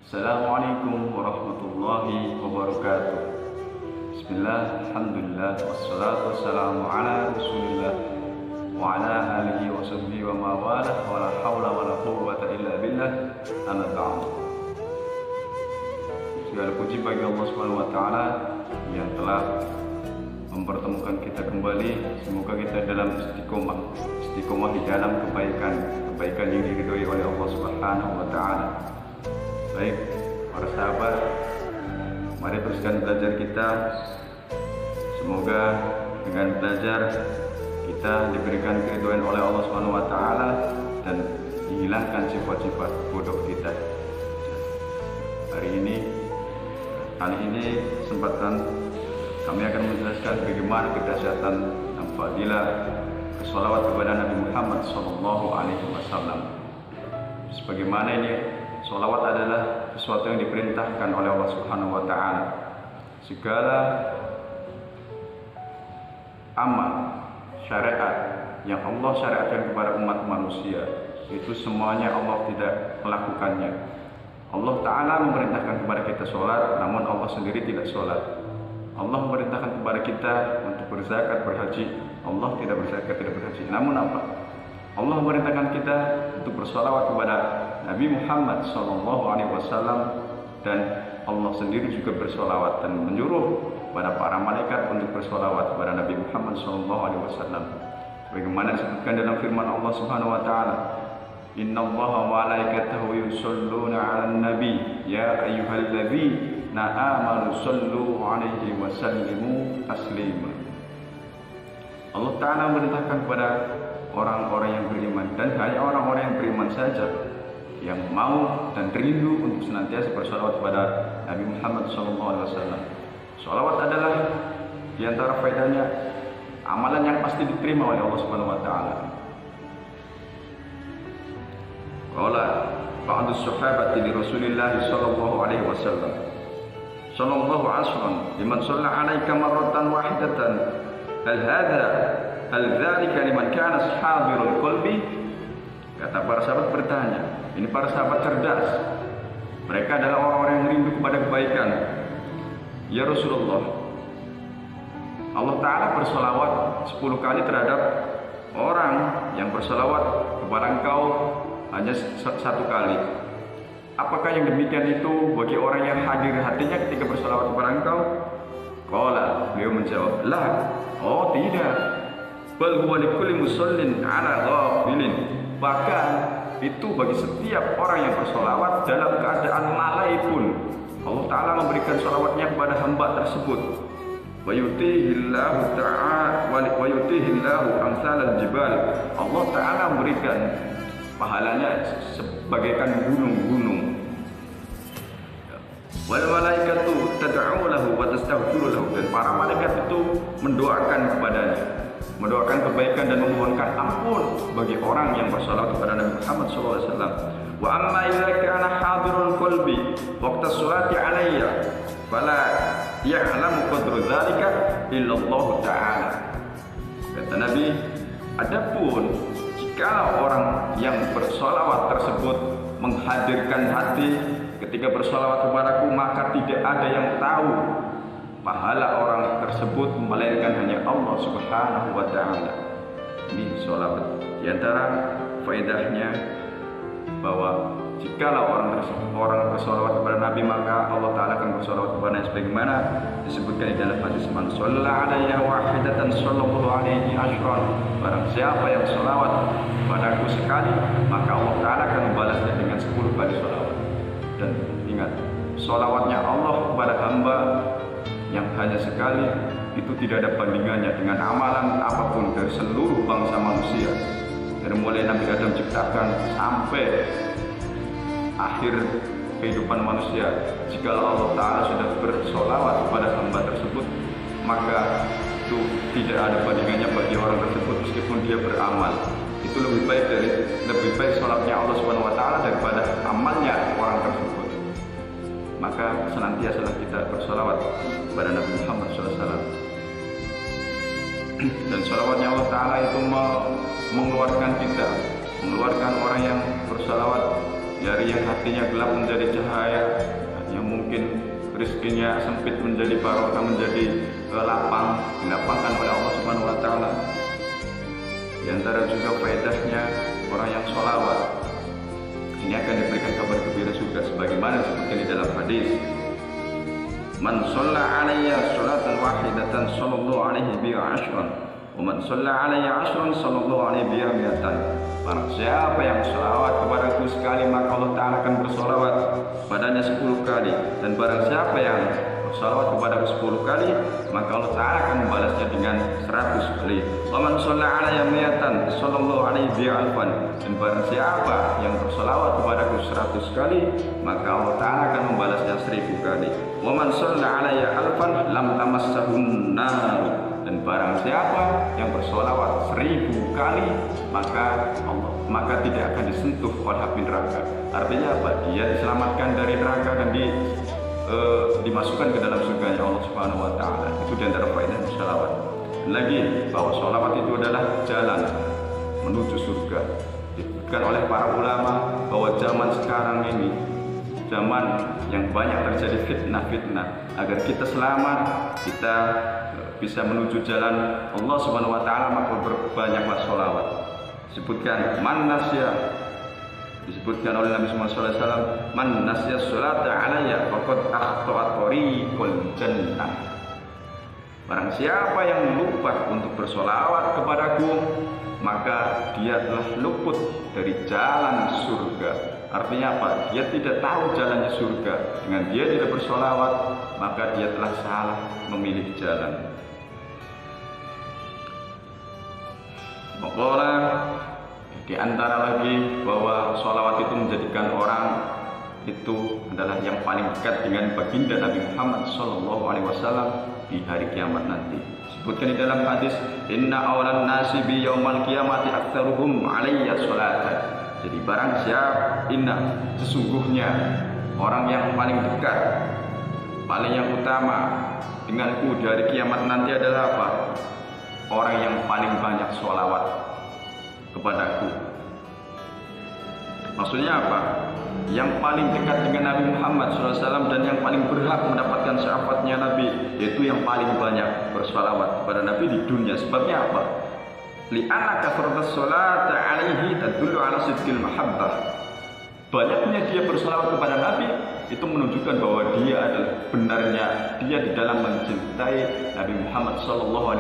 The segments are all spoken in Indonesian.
Assalamualaikum warahmatullahi wabarakatuh. Bismillah, alhamdulillah, wassalatu wassalamu ala rasulillah wa ala alihi wa sahbihi wa mawalah wa la hawla wa la quwwata illa billah, amma ba'd. Segala puji bagi Allah Subhanahu wa taala yang telah mempertemukan kita kembali. Semoga kita dalam istiqomah di dalam kebaikan yang diridhoi oleh Allah Subhanahu wa taala. Baik, para sahabat, mari teruskan belajar kita. Semoga dengan belajar kita diberikan keridhaan oleh Allah Subhanahu wa taala dan dihilangkan sifat-sifat bodoh kita. Kali ini kesempatan kami akan menjelaskan bagaimana kedahsyatan dan fadilah bersolawat kepada Nabi Muhammad SAW. Sebagaimana ini, sholawat adalah sesuatu yang diperintahkan oleh Allah Subhanahu wa taala. Segala amal syariat yang Allah syariatkan kepada umat manusia, itu semuanya Allah tidak melakukannya. Allah taala memerintahkan kepada kita sholat, namun Allah sendiri tidak sholat. Allah memerintahkan kepada kita untuk berzakat, berhaji, Allah tidak berzakat, tidak berhaji. Namun apa? Allah memerintahkan kita untuk bersolawat kepada Nabi Muhammad SAW, dan Allah sendiri juga bersolawat dan menyuruh kepada para malaikat untuk bersolawat kepada Nabi Muhammad SAW. Bagaimana disebutkan dalam firman Allah Subhanahu wa taala, Innallaha wa malaikatahu yusholluna 'alan nabi ya ayyuhalladzina amanu shollu 'alaihi wa sallimu taslima. Allah taala memerintahkan kepada orang-orang yang beriman, dan hanya orang-orang yang beriman saja yang mau dan rindu untuk senantiasa bersolawat kepada Nabi Muhammad SAW. Solawat adalah diantara faedahnya amalan yang pasti diterima oleh Allah Subhanahu wa taala. Qala ba'du sahabati li Rasulillah sallallahu alaihi wasallam, sallallahu asran liman shalla 'alaika marratan wahidatan hal dzalika liman kana hadirul qalbi. Kata para sahabat bertanya, ini para sahabat cerdas, mereka adalah orang-orang yang rindu kepada kebaikan. Ya Rasulullah, Allah Ta'ala bersolawat 10 kali terhadap orang yang bersolawat kepada engkau hanya 1 kali. Apakah yang demikian itu bagi orang yang hadir hatinya ketika bersolawat kepada engkau? Qala, beliau menjawab, la, oh tidak, bal huwa likulli musallin ala ghafilin. Bahkan itu bagi setiap orang yang bersolawat dalam keadaan lalai pun, Allah Ta'ala memberikan solawatnya kepada hamba tersebut. Wa yutihillahu ta'ala wa yutihillahu amsalal jibal. Allah Ta'ala memberikan pahalanya sebagaikan gunung-gunung. Wal malaikatu tad'u lahu wa tastaghfiru lahu. Dan para malaikat itu mendoakan kepadanya, mendoakan kebaikan dan memohonkan ampun bagi orang yang bersolawat kepada Nabi Muhammad SAW. Wa amma idza kana hadirul qalbi waqta sholati alayya fala ya'lamu qadra dzalika illa Allah Ta'ala. Kata Nabi, adapun jika orang yang bersolawat tersebut menghadirkan hati ketika bersolawat kepadaku, maka tidak ada yang tahu pahala orang tersebut melainkan hanya Allah Subhanahu wa taala. Ini sholawat. Di antara faedahnya bahwa jikalau orang bersolawat kepada Nabi, maka Allah Ta'ala akan bersolawat kepadanya sebagaimana disebutkan di dalam hadis, man shalla 'alayya wahidatan sallallahu alaihi ashran. Barang siapa yang sholawat padaku sekali, maka Allah Ta'ala akan membalasnya dengan 10 kali sholawat. Dan ingat, sholawatnya Allah kepada hamba yang hanya sekali itu tidak ada bandingannya dengan amalan apapun dari seluruh bangsa manusia, dari mulai Nabi Adam ciptakan sampai akhir kehidupan manusia. Jika Allah Ta'ala sudah bersolawat kepada hamba tersebut, maka itu tidak ada bandingannya bagi orang tersebut meskipun dia beramal. Itu lebih baik sholatnya Allah Subhanahu wa taala daripada amalnya orang tersebut. Maka senantiasalah kita bersolawat kepada Nabi Muhammad SAW. Dan sholawatnya Allah Ta'ala itu mengeluarkan orang yang bersolawat dari yang hatinya gelap menjadi cahaya, rezekinya sempit menjadi barokah, menjadi lapang, dilapangkan oleh Allah Subhanahu wa taala. Di antara juga faedahnya orang yang sholawat ini akan diberikan kabar gembira surga sebagaimana disebutkan di dalam hadis. Man shalla alayya sholatan wahidatan sallallahu alaihi biha ashran wa man shalla alayya ashran sallallahu alaihi biha mi'atan. Barang siapa yang sholawat kepadaku sekali, maka Allah Ta'ala akan bersolawat padanya 10 kali. Dan barang siapa yang bersolawat kepadaku 10 kali, maka Allah Ta'ala akan membalasnya dengan 100 kali. Wa man shalla alayya mi'atan sallallahu alaihi biha alfan. Dan barang siapa yang bersolawat kepadaku 100 kali, maka Allah Ta'ala akan membalasnya 1000 kali. Wa man shalla alayya alfan lam tamassahun nar. Dan barang siapa yang bersolawat 1000 kali, maka tidak akan disentuh oleh api neraka. Artinya apa? Dia diselamatkan dari neraka dan dimasukkan ke dalam surga Allah Subhanahu wa taala. Itu di antara faedah sholawat. Lagi bahwa sholawat itu adalah jalan menuju surga. Disebutkan oleh para ulama bahwa zaman sekarang ini zaman yang banyak terjadi fitnah-fitnah. Agar kita selamat, kita bisa menuju jalan Allah Subhanahu wa taala, maka berbanyaklah sholawat. Disebutkan disebutkan oleh Nabi Muhammad SAW, man nasya sholata alayya faqad akhta'a tariqal jannah. Barang siapa yang lupa untuk bersolawat kepadaku, maka dia telah luput dari jalan surga. Artinya apa? Dia tidak tahu jalannya surga. Dengan dia tidak bersolawat, maka dia telah salah memilih jalan. Maka di antara lagi bahwa sholawat itu menjadikan orang itu adalah yang paling dekat dengan baginda Nabi Muhammad SAW di hari kiamat nanti. Sebutkan di dalam hadis, inna awlan nasi bi yaumal qiyamati aktsaruhum alayya sholatan. Jadi barang siapa, sesungguhnya orang yang paling dekat, paling yang utama denganku di hari kiamat nanti adalah apa? Orang yang paling banyak sholawat kepadaku. Maksudnya apa? Yang paling dekat dengan Nabi Muhammad SAW dan yang paling berhak mendapatkan syafaatnya Nabi, yaitu yang paling banyak bersolawat kepada Nabi di dunia. Sebabnya apa? Li'anna kasratas sholata alaihi tadullu ala sidqil mahabbah. Banyaknya dia bersolawat kepada Nabi itu menunjukkan bahwa dia adalah benarnya dia di dalam mencintai Nabi Muhammad SAW.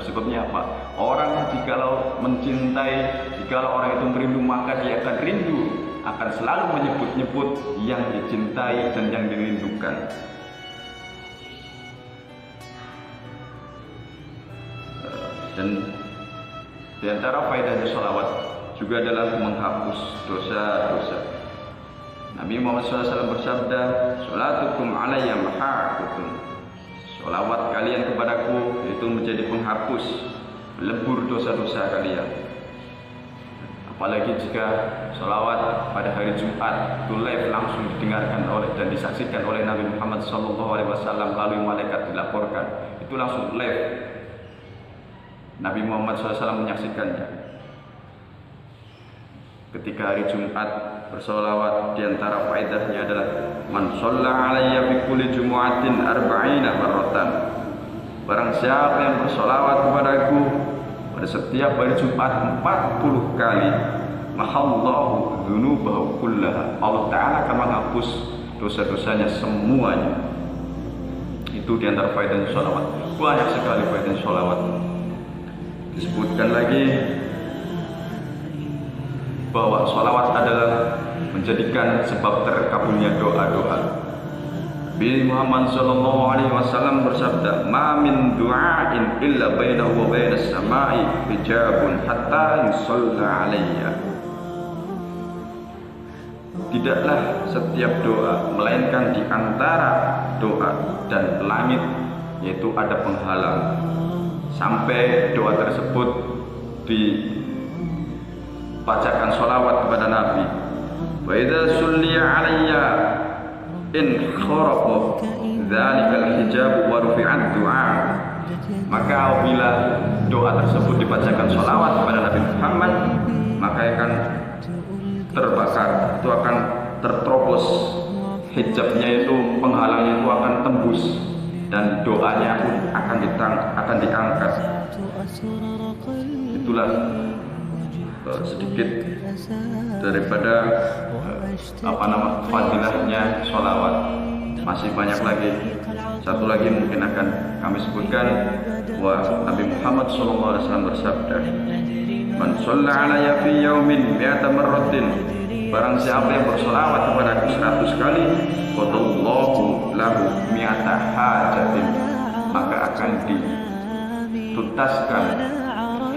Sebabnya apa? Orang jikalau mencintai, jikalau orang itu merindu, maka dia akan rindu, akan selalu menyebut-nyebut yang dicintai dan yang dirindukan. Dan di antara faedahnya sholawat juga adalah menghapus dosa-dosa. Nabi Muhammad SAW bersabda, "Sholatukum alayya mahaqutun." Sholawat kalian kepadaku itu menjadi penghapus, pelebur dosa-dosa kalian. Apalagi jika sholawat pada hari Jumat itu live langsung didengarkan oleh dan disaksikan oleh Nabi Muhammad SAW, lalu malaikat dilaporkan, itu langsung live. Nabi Muhammad SAW menyaksikannya. Ketika hari Jumat bersolawat, diantara faedahnya adalah man shalla alayya fi kulli jumu'atin arba'ina marratan. Barang siapa yang bersolawat kepadaku pada setiap hari Jumat 40 kali, mahallahu dzunubahu kullaha. Allah Ta'ala akan menghapus dosa-dosanya semuanya. Itu diantara faedah sholawat. Banyak sekali faedah sholawat. Disebutkan lagi bahwa sholawat adalah menjadikan sebab terkabulnya doa-doa. Nabi Muhammad SAW bersabda, "Ma min du'ain illa bainahu wa bainas samai hijabun hatta yusalla alayya." Tidaklah setiap doa melainkan di antara doa dan langit yaitu ada penghalang sampai doa tersebut dibacakan sholawat kepada Nabi. Wa idza sulliya alayya in kharaqa dzalikal hijab wa rufi'at du'a. Maka apabila doa tersebut dibacakan sholawat kepada Nabi Muhammad, maka akan terbakar, itu akan terterobos hijabnya itu, penghalangnya itu akan tembus dan doanya pun akan diangkat. Itulah sedikit daripada fadilahnya sholawat. Masih banyak lagi. Satu lagi mungkin akan kami sebutkan bahwa Nabi Muhammad SAW bersabda, "Man shalla alayya fi yaumin mi'ata marratin." Barang siapa yang bersolawat kepada aku 100 kali, qadallahu lahu mi'ata hajatin, maka akan dituntaskan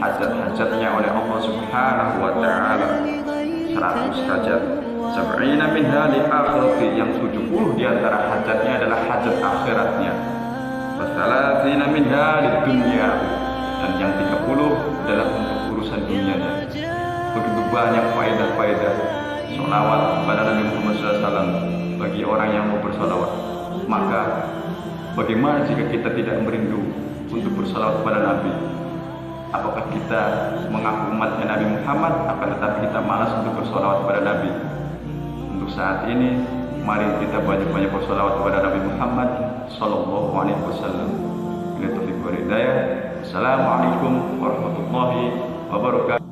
hajat-hajatnya oleh Allah Subhanahu wa taala 100 hajat. Sab'ina minha li akhirati, yang 70 di antara hajatnya adalah hajat akhiratnya. Wasalatsina minha lid dunya, dan yang 30 adalah untuk urusan dunianya. Begitu banyak faedah-faedah sholawat kepada Nabi Muhammad SAW bagi orang yang mau bersolawat. Maka bagaimana jika kita tidak merindu untuk bersolawat kepada Nabi? Apakah kita mengaku umatnya Nabi Muhammad, akan tetapi kita malas untuk bersolawat kepada Nabi? Untuk saat ini, mari kita banyak-banyak bersolawat kepada Nabi Muhammad Sallallahu Alaihi Wasallam. Bila taufiq wal hidayah. Assalamualaikum warahmatullahi wabarakatuh.